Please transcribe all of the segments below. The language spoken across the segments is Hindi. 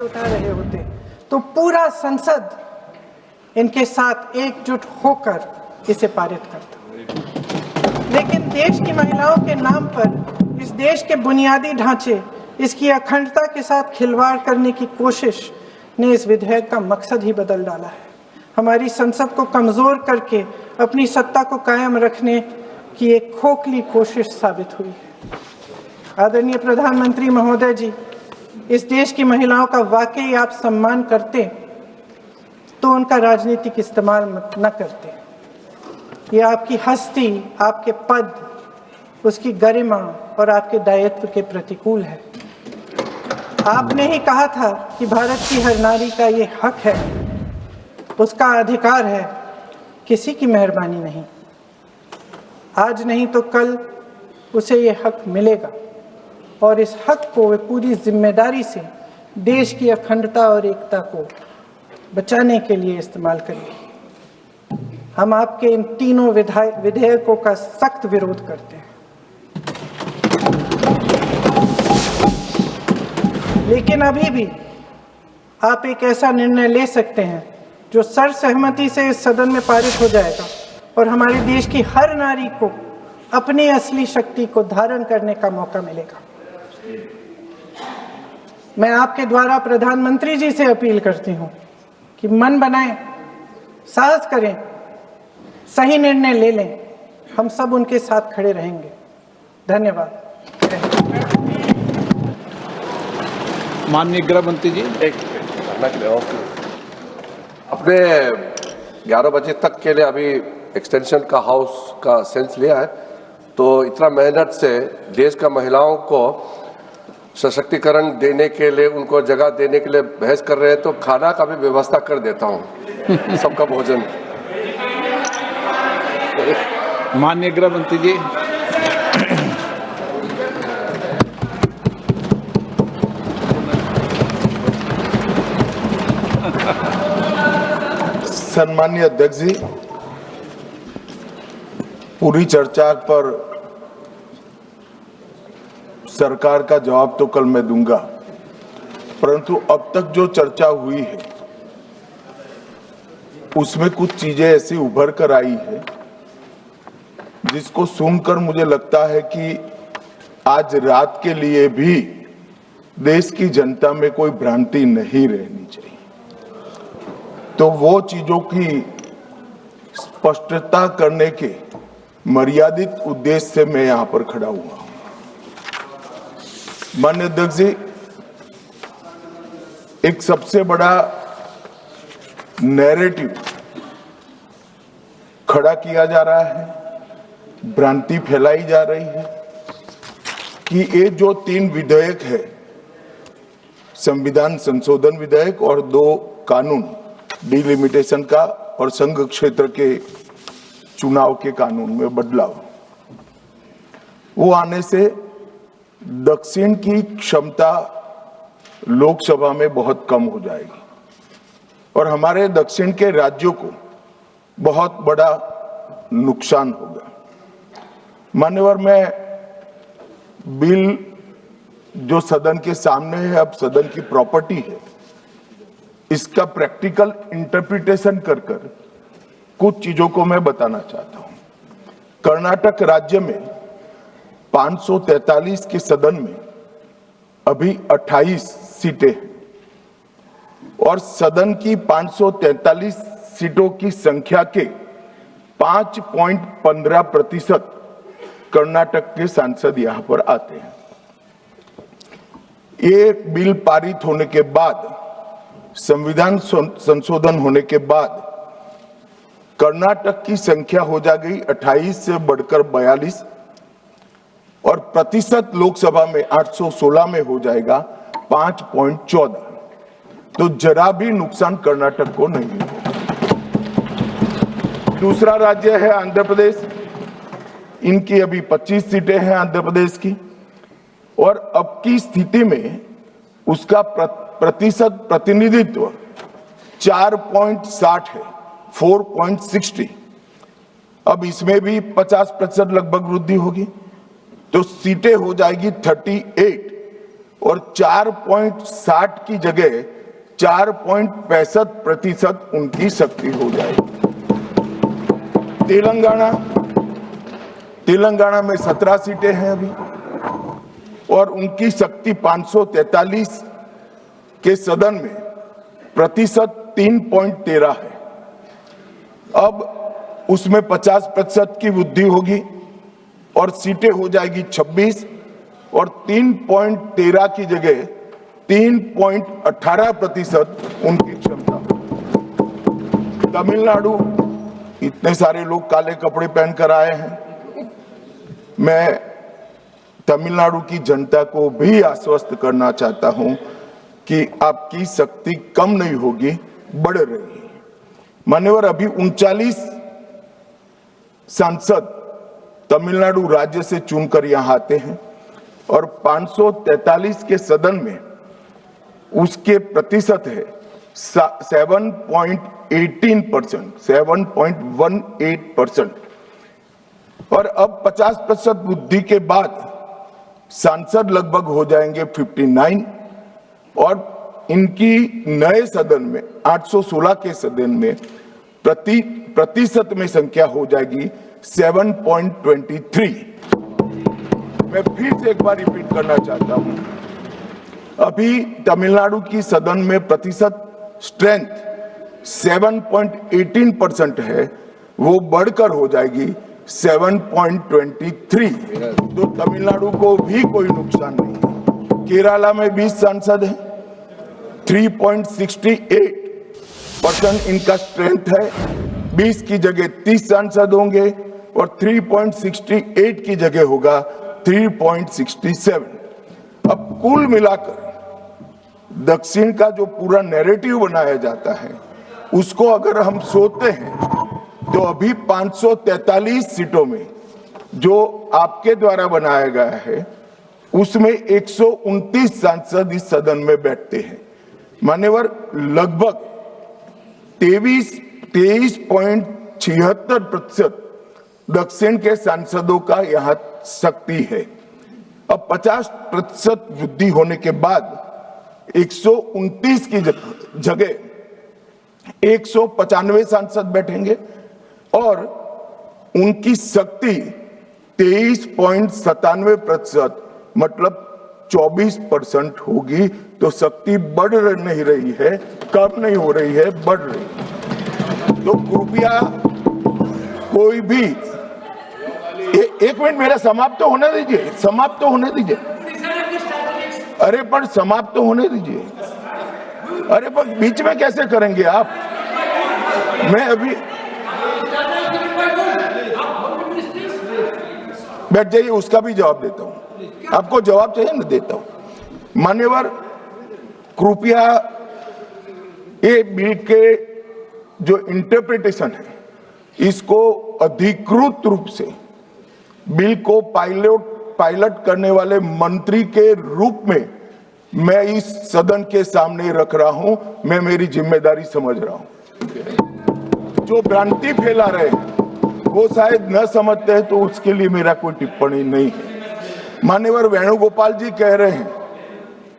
उठा रहे होते तो पूरा संसद इनके साथ एकजुट होकर इसे पारित करता। लेकिन देश की महिलाओं के नाम पर इस देश के बुनियादी ढांचे, इसकी अखंडता के साथ खिलवाड़ करने की कोशिश ने इस विधेयक का मकसद ही बदल डाला है। हमारी संसद को कमजोर करके अपनी सत्ता को कायम रखने की एक खोखली कोशिश साबित हुई है। आदरणीय प्रधानमंत्री महोदय जी, इस देश की महिलाओं का वाकई आप सम्मान करते तो उनका राजनीतिक इस्तेमाल न करते। ये आपकी हस्ती, आपके पद, उसकी गरिमा और आपके दायित्व के प्रतिकूल है। आपने ही कहा था कि भारत की हर नारी का ये हक है, उसका अधिकार है, किसी की मेहरबानी नहीं। आज नहीं तो कल उसे ये हक मिलेगा और इस हक को वे पूरी जिम्मेदारी से देश की अखंडता और एकता को बचाने के लिए इस्तेमाल करेंगे। हम आपके इन तीनों विधेयकों का सख्त विरोध करते हैं। लेकिन अभी भी आप एक ऐसा निर्णय ले सकते हैं जो सर्वसहमति से इस सदन में पारित हो जाएगा और हमारे देश की हर नारी को अपनी असली शक्ति को धारण करने का मौका मिलेगा। मैं आपके द्वारा प्रधानमंत्री जी से अपील करती हूं कि मन बनाएं, साहस करें, सही निर्णय ले लें। हम सब उनके साथ खड़े रहेंगे। धन्यवाद। माननीय गृह मंत्री जी, अपने 11 बजे तक के लिए अभी एक्सटेंशन का हाउस का सेंस लिया है, तो इतना मेहनत से देश का महिलाओं को सशक्तिकरण देने के लिए, उनको जगह देने के लिए बहस कर रहे हैं, तो खाना का भी व्यवस्था कर देता हूं, सबका भोजन। माननीय गृह मंत्री जी, सम्माननीय अध्यक्ष जी, पूरी चर्चा पर सरकार का जवाब तो कल मैं दूंगा, परंतु अब तक जो चर्चा हुई है उसमें कुछ चीजें ऐसी उभर कर आई है जिसको सुनकर मुझे लगता है कि आज रात के लिए भी देश की जनता में कोई भ्रांति नहीं रहनी चाहिए। तो वो चीजों की स्पष्टता करने के मर्यादित उद्देश्य से मैं यहां पर खड़ा हुआ हूं। माननीय अध्यक्ष जी, एक सबसे बड़ा नैरेटिव खड़ा किया जा रहा है, भ्रांति फैलाई जा रही है कि ये जो 3 विधेयक है, संविधान संशोधन विधेयक और 2 कानून, डिलिमिटेशन का और संघ क्षेत्र के चुनाव के कानून में बदलाव, वो आने से दक्षिण की क्षमता लोकसभा में बहुत कम हो जाएगी और हमारे दक्षिण के राज्यों को बहुत बड़ा नुकसान होगा। मान्यवर, मैं बिल जो सदन के सामने है, अब सदन की प्रॉपर्टी है, इसका प्रैक्टिकल इंटरप्रिटेशन कर कुछ चीजों को मैं बताना चाहता हूं। कर्नाटक राज्य में 543 के सदन में अभी 28 सीटें हैं और सदन की 543 सीटों की संख्या के 5.15% कर्नाटक के सांसद यहां पर आते हैं। ये बिल पारित होने के बाद, संविधान संशोधन होने के बाद कर्नाटक की संख्या हो जाएगी 28 से बढ़कर 42 और प्रतिशत लोकसभा में 816 में हो जाएगा 5.14। तो जरा भी नुकसान कर्नाटक को नहीं होगा। दूसरा राज्य है आंध्र प्रदेश, इनकी अभी 25 सीटें हैं आंध्र प्रदेश की और अब की स्थिति में उसका प्रतिशत प्रतिनिधित्व 4.60 है, 4.60। अब इसमें भी 50% लगभग वृद्धि होगी, तो सीटें हो जाएगी 38 और 4.60 की जगह 4.65% उनकी शक्ति हो जाएगी। तेलंगाना में 17 सीटें हैं अभी और उनकी शक्ति 543 के सदन में प्रतिशत 3.13 है। अब उसमें 50% की वृद्धि होगी और सीटें हो जाएगी 26 और 3.13 की जगह 3.18% उनकी क्षमता। तमिलनाडु, इतने सारे लोग काले कपड़े पहनकर आए हैं। मैं तमिलनाडु की जनता को भी आश्वस्त करना चाहता हूं कि आपकी शक्ति कम नहीं होगी, बढ़ रही है। मान्यवर, अभी 39 सांसद तमिलनाडु राज्य से चुनकर यहां आते हैं और 543 के सदन में उसके प्रतिशत है 7.18%, और अब 50% वृद्धि के बाद सांसद लगभग हो जाएंगे 59 और इनकी नए सदन में 816 के सदन में प्रतिशत में संख्या हो जाएगी 7.23। मैं फिर से एक बार रिपीट करना चाहता हूं, अभी तमिलनाडु की सदन में प्रतिशत स्ट्रेंथ 7.18% है, वो बढ़कर हो जाएगी 7.23। तो तमिलनाडु को भी कोई नुकसान नहीं है। केरला में 20 सांसद हैं, 3.68% इनका स्ट्रेंथ है, 20 की जगह 30 सांसद होंगे और 3.68 की जगह होगा 3.67। अब कुल मिलाकर दक्षिण का जो पूरा नैरेटिव बनाया जाता है उसको अगर हम सोचते हैं तो अभी 543 सीटों में जो आपके द्वारा बनाया गया है उसमें 129 सांसद इस सदन में बैठते हैं। मान्यवर, लगभग 23.76% दक्षिण के सांसदों का यहां शक्ति है। अब 50% वृद्धि होने के बाद 129 की जगह 195 सांसद बैठेंगे और उनकी शक्ति 23.97%, मतलब 24% होगी। तो शक्ति बढ़ नहीं रही है, कम नहीं हो रही है, बढ़ रही है। तो कृपया कोई भी एक मिनट मेरा समाप्त तो होने दीजिए, समाप्त तो होने दीजिए। अरे पर समाप्त तो होने दीजिए। अरे पर बीच में कैसे करेंगे आप? मैं अभी बैठ जाइए, उसका भी जवाब देता हूं। आपको जवाब चाहिए ना, देता हूं। मान्यवर, कृपया ये बिल के जो इंटरप्रिटेशन है इसको अधिकृत रूप से बिल को पायलट करने वाले मंत्री के रूप में मैं इस सदन के सामने रख रहा हूं। मैं मेरी जिम्मेदारी समझ रहा हूं। जो भ्रांति फैला रहे हैं वो शायद न समझते हैं, तो उसके लिए मेरा कोई टिप्पणी नहीं है। मान्यवर वेणुगोपाल जी कह रहे हैं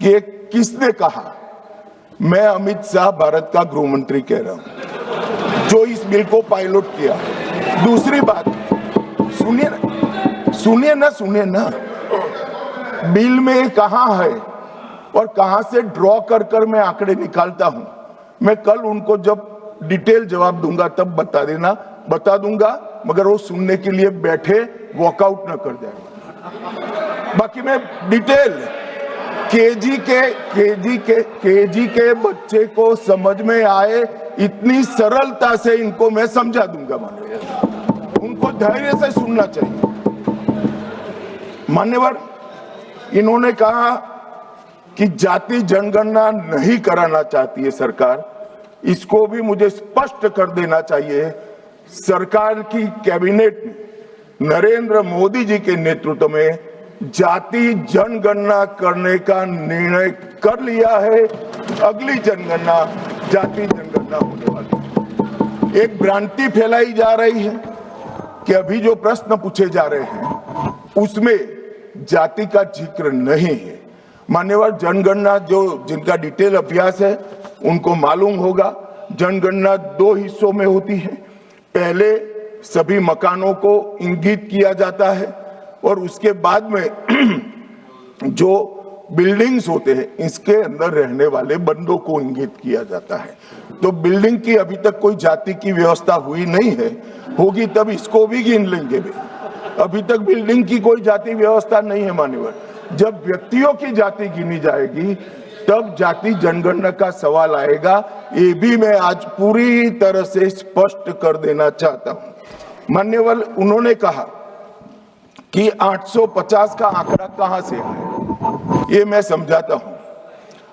कि किसने कहा? मैं अमित शाह भारत का गृह मंत्री कह रहा हूं जो इस बिल को पायलट किया। दूसरी बात, सुनिए ना, बिल में कहां है और कहां से ड्रॉ कर मैं आंकड़े निकालता हूं। मैं कल उनको जब डिटेल जवाब दूंगा तब बता दूंगा, मगर वो सुनने के लिए बैठे वॉकआउट न कर जाए। बाकी मैं डिटेल केजी के बच्चे को समझ में आए इतनी सरलता से इनको मैं समझा दूंगा। उनको धैर्य से सुनना चाहिए। मान्यवर, इन्होंने कहा कि जाति जनगणना नहीं कराना चाहती है सरकार। इसको भी मुझे स्पष्ट कर देना चाहिए, सरकार की कैबिनेट ने नरेंद्र मोदी जी के नेतृत्व में जाति जनगणना करने का निर्णय कर लिया है। अगली जनगणना जाति जनगणना होने वाली है। एक भ्रांति फैलाई जा रही है कि अभी जो प्रश्न पूछे जा रहे हैं उसमें जाति का जिक्र नहीं है। मान्यवर, जनगणना जो जिनका डिटेल अभ्यास है उनको मालूम होगा, जनगणना 2 हिस्सों में होती है। पहले सभी मकानों को इंगित किया जाता है और उसके बाद में जो बिल्डिंग्स होते हैं इसके अंदर रहने वाले बंदों को इंगित किया जाता है। तो बिल्डिंग की अभी तक कोई जाति की व्यवस्था हुई नहीं है, होगी तब इसको भी गिन लेंगे भी। अभी तक बिल्डिंग की कोई जाति व्यवस्था नहीं है मान्यवर। जब व्यक्तियों की जाति गिनी जाएगी तब जाति जनगणना का सवाल आएगा। ये भी मैं आज पूरी तरह से स्पष्ट कर देना चाहता हूं। मान्यवर, उन्होंने कहा कि 850 का आंकड़ा कहां से आया, ये मैं समझाता हूं।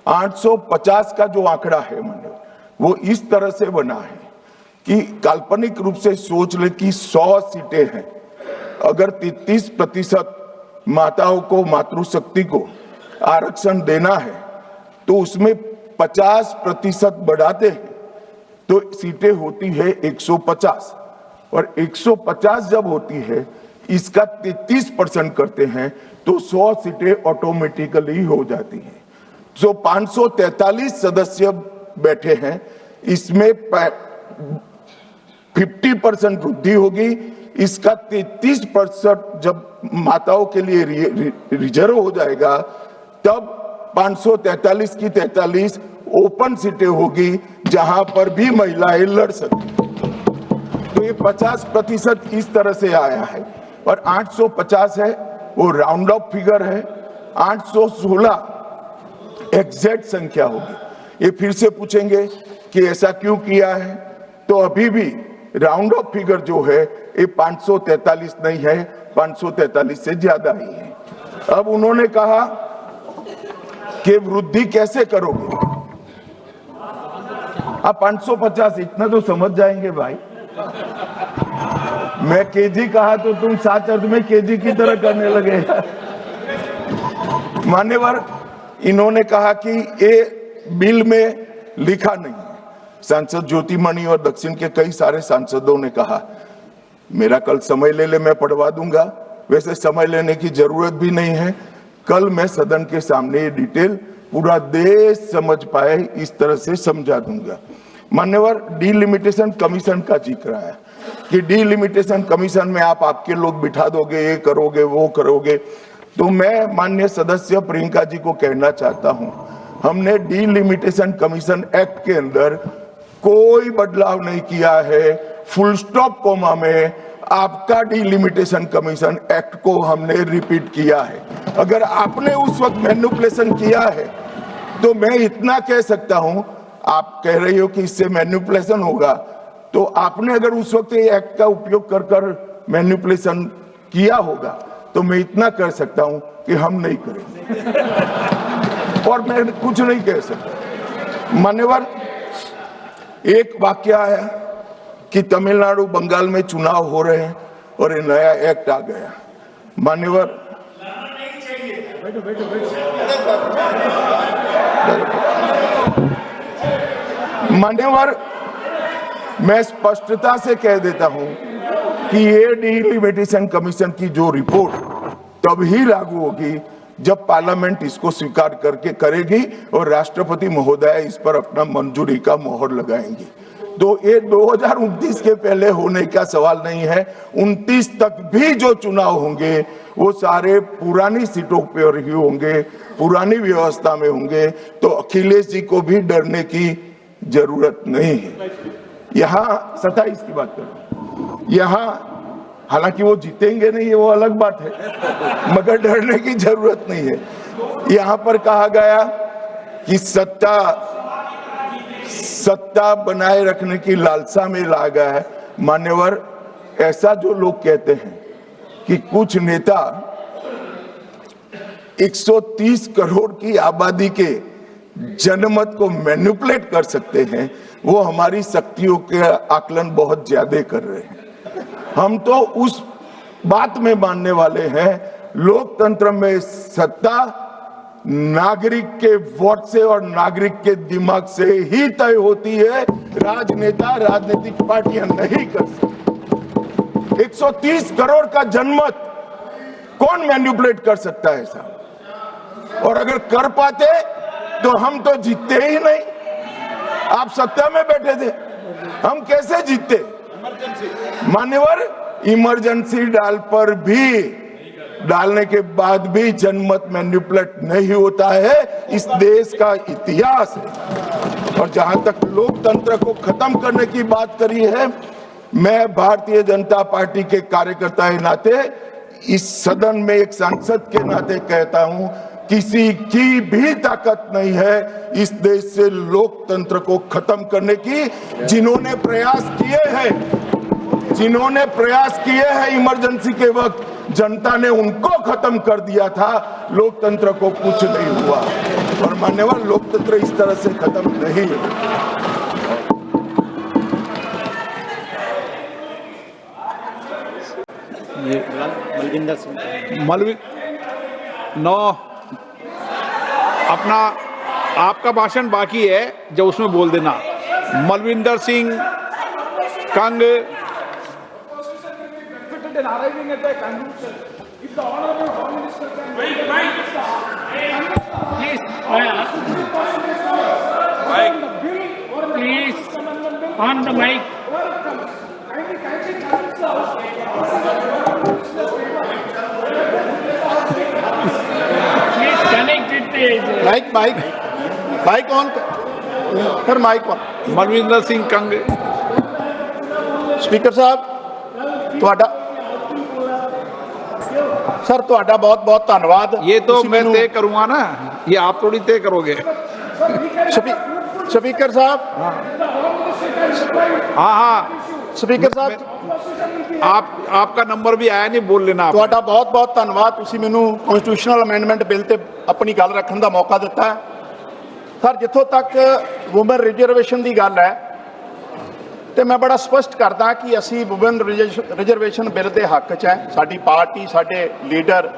850 का जो आंकड़ा है मान्यवर, वो इस तरह से बना है कि काल्पनिक रूप से सोच ले कि 100 सीटें हैं, अगर 33% माताओं को, मातृशक्ति को आरक्षण देना है तो उसमें 50% बढ़ाते हैं तो सीटें होती है 150, और 150 जब होती है इसका 33% करते हैं तो 100 सीटें ऑटोमेटिकली हो जाती हैं। जो 543 सदस्य बैठे हैं इसमें 50% वृद्धि होगी। इसका 33% जब माताओं के लिए रिजर्व हो जाएगा तब 543 की 43 ओपन सीटें होगी जहां पर भी महिलाएं लड़ सकती। तो ये 50% इस तरह से आया है। और 850 है वो राउंड ऑफ फिगर है, 816 एग्जैक्ट संख्या होगी। ये फिर से पूछेंगे कि ऐसा क्यों किया है, तो अभी भी राउंड ऑफ फिगर जो है ये 543 नहीं है, 543 से ज्यादा ही है। अब उन्होंने कहा कि वृद्धि कैसे करोगे। आप 550 इतना तो समझ जाएंगे भाई। मैं केजी कहा तो तुम 7 अर्थ में केजी की तरह करने लगे। मान्यवर, इन्होंने कहा कि ये बिल में लिखा नहीं है। सांसद ज्योतिमणि और दक्षिण के कई सारे सांसदों ने कहा, मेरा कल समय ले ले, मैं पढ़वा दूंगा। वैसे समय लेने की जरूरत भी नहीं है, कल मैं सदन के सामने ये डिटेल पूरा देश समझ पाए इस तरह से समझा दूंगा। मान्यवर, डीलिमिटेशन कमीशन का जिक्र है कि डीलिमिटेशन कमीशन में आप आपके लोग बिठा दोगे, ये करोगे, वो करोगे। तो मैं माननीय सदस्य प्रियंका जी को कहना चाहता हूं, हमने डीलिमिटेशन कमीशन एक्ट के अंदर कोई बदलाव नहीं किया है। फुल स्टॉप कोमा में आपका डीलिमिटेशन कमीशन एक्ट को हमने रिपीट किया है। अगर आपने उस वक्त मैनिपुलेशन किया है तो मैं इतना कह सकता हूं, आप कह रही हो कि इससे मैनिपुलेशन होगा, तो आपने अगर उस वक्त ये एक्ट का उपयोग कर कर मैनिपुलेशन किया होगा तो मैं इतना कह सकता हूं कि हम नहीं करेंगे। और मैं कुछ नहीं कह सकता। मान्यवर, एक वाक्य आया कि तमिलनाडु, बंगाल में चुनाव हो रहे हैं और ये नया एक्ट आ गया। मान्यवर, मान्यवर, मैं स्पष्टता से कह देता हूं कि ये डीलिमिटेशन कमीशन की जो रिपोर्ट तभी लागू होगी जब पार्लियामेंट इसको स्वीकार करके करेगी और राष्ट्रपति महोदय इस पर अपना मंजूरी का मोहर लगाएंगी। तो ये 2029 के पहले होने का सवाल नहीं है। 29 तक भी जो चुनाव होंगे वो सारे पुरानी सीटों पर ही होंगे, पुरानी व्यवस्था में होंगे। तो अखिलेश जी को भी डरने की जरूरत नहीं है। यहाँ 27 की बात करूं, यहाँ हालांकि वो जीतेंगे नहीं, वो अलग बात है, मगर डरने की जरूरत नहीं है। यहाँ पर कहा गया कि सत्ता बनाए रखने की लालसा में ला गया है। मान्यवर, ऐसा जो लोग कहते हैं कि कुछ नेता 130 करोड़ की आबादी के जनमत को मैनिपुलेट कर सकते हैं, वो हमारी शक्तियों के आकलन बहुत ज्यादा कर रहे हैं। हम तो उस बात में मानने वाले हैं, लोकतंत्र में सत्ता नागरिक के वोट से और नागरिक के दिमाग से ही तय होती है। राजनेता, राजनीतिक पार्टियां नहीं कर सकती। 130 करोड़ का जनमत कौन मैनिपुलेट कर सकता है साहब? और अगर कर पाते तो हम तो जीतते ही नहीं। आप सत्ता में बैठे थे, हम कैसे जीतते? मान्यवर, इमरजेंसी डालने के बाद भी जनमत मैनिपुलेट नहीं होता है, इस देश का इतिहास है। और जहां तक लोकतंत्र को खत्म करने की बात करी है, मैं भारतीय जनता पार्टी के कार्यकर्ता के नाते, इस सदन में एक सांसद के नाते कहता हूं, किसी की भी ताकत नहीं है इस देश से लोकतंत्र को खत्म करने की। जिन्होंने प्रयास किए हैं इमरजेंसी के वक्त, जनता ने उनको खत्म कर दिया था, लोकतंत्र को कुछ नहीं हुआ। और मान्यवर, लोकतंत्र इस तरह से खत्म नहीं है। मलविंदर सिंह अपना आपका भाषण बाकी है, जो उसमें बोल देना। Malvinder Singh Kang. Please, on the mic. Please connect it. Mic on sir, mic on. Malvinder Singh Kang. Speaker साहब ਤੁਹਾਡਾ सर ਤੁਹਾਡਾ बहुत बहुत धन्यवाद। ये तो मैं तय करूंगा ना, ये आप थोड़ी तय करोगे। स्पीकर साहब, हाँ स्पीकर साहब, आपका नंबर भी आया नहीं, बोल लेना। ਤੁਹਾਡਾ बहुत बहुत धन्यवाद, ਤੁਸੀਂ ਮੈਨੂੰ ਕਨਸਟੀਟਿਊਸ਼ਨਲ ਅਮੈਂਡਮੈਂਟ ਬਿੱਲ ਤੇ ਆਪਣੀ ਗੱਲ ਰੱਖਣ ਦਾ ਮੌਕਾ ਦਿੱਤਾ ਹੈ। ਸਰ, ਜਿੱਥੋਂ ਤੱਕ ਵੂਮਨ ਰਿਜ਼ਰਵੇਸ਼ਨ ਦੀ ਗੱਲ ਹੈ, ਤੇ ਮੈਂ ਬੜਾ ਸਪਸ਼ਟ ਕਰਦਾ ਕਿ ਅਸੀਂ ਵੂਮਨ ਰਿਜ਼ਰਵੇਸ਼ਨ ਬਿੱਲ ਦੇ ਹੱਕ 'ਚ ਹੈ। ਸਾਡੀ ਪਾਰਟੀ, ਸਾਡੇ ਲੀਡਰ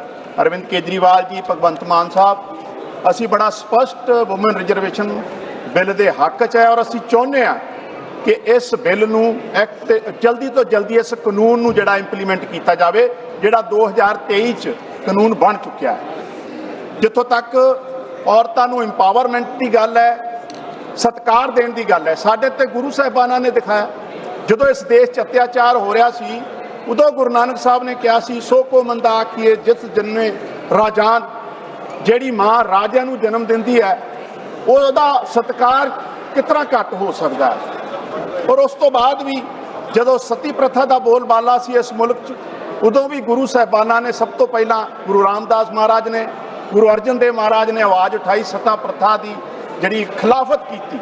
ਅਰਵਿੰਦ ਕੇਜਰੀਵਾਲ ਜੀ, ਭਗਵੰਤ ਮਾਨ ਸਾਹਿਬ, ਅਸੀਂ ਬੜਾ ਸਪਸ਼ਟ ਵੂਮਨ ਰਿਜ਼ਰਵੇਸ਼ਨ ਬਿੱਲ ਦੇ ਹੱਕ 'ਚ ਹੈ। ਔਰ ਅਸੀਂ ਚਾਹੁੰਦੇ ਹਾਂ ਕਿ ਇਸ ਬਿੱਲ ਨੂੰ ਐਕਟ ਜਲਦੀ ਤੋਂ ਜਲਦੀ ਇਸ ਕਾਨੂੰਨ ਨੂੰ ਜਿਹੜਾ ਇੰਪਲੀਮੈਂਟ ਕੀਤਾ ਜਾਵੇ, ਜਿਹੜਾ 2023 'ਚ ਕਾਨੂੰਨ ਬਣ ਚੁੱਕਿਆ ਹੈ। ਜਿੱਥੋਂ ਤੱਕ ਔਰਤਾਂ ਨੂੰ ਇੰਪਾਵਰਮੈਂਟ ਦੀ ਗੱਲ ਹੈ, ਸਤਿਕਾਰ ਦੇਣ ਦੀ ਗੱਲ ਹੈ, ਸਾਡੇ ਤੇ ਗੁਰੂ ਸਾਹਿਬਾਨਾਂ ਨੇ ਦਿਖਾਇਆ। ਜਦੋਂ ਇਸ ਦੇਸ਼ 'ਚ ਅਤਿਆਚਾਰ ਹੋ ਰਿਹਾ ਸੀ, ਉਦੋਂ ਗੁਰੂ ਨਾਨਕ ਸਾਹਿਬ ਨੇ ਕਿਹਾ ਸੀ, ਸੋ ਕੋ ਮੰਦਾ ਆਖੀਏ ਜਿਸ ਜਨਮੇ ਰਾਜਾਨ। ਜਿਹੜੀ ਮਾਂ ਰਾਜਿਆਂ ਨੂੰ ਜਨਮ ਦਿੰਦੀ ਹੈ, ਉਹਦਾ ਸਤਿਕਾਰ ਕਿਤਨਾ ਘੱਟ ਹੋ ਸਕਦਾ ਹੈ। ਔਰ ਉਸ ਤੋਂ ਬਾਅਦ ਵੀ ਜਦੋਂ ਸਤੀ ਪ੍ਰਥਾ ਦਾ ਬੋਲਬਾਲਾ ਸੀ ਇਸ ਮੁਲਕ 'ਚ, ਉਦੋਂ ਵੀ ਗੁਰੂ ਸਾਹਿਬਾਨਾਂ ਨੇ ਸਭ ਤੋਂ ਪਹਿਲਾਂ, ਗੁਰੂ ਰਾਮਦਾਸ ਮਹਾਰਾਜ ਨੇ, ਗੁਰੂ ਅਰਜਨ ਦੇਵ ਮਹਾਰਾਜ ਨੇ ਆਵਾਜ਼ ਉਠਾਈ, ਸਤਾ ਪ੍ਰਥਾ ਦੀ ਜਿਹੜੀ ਖਿਲਾਫਤ ਕੀਤੀ।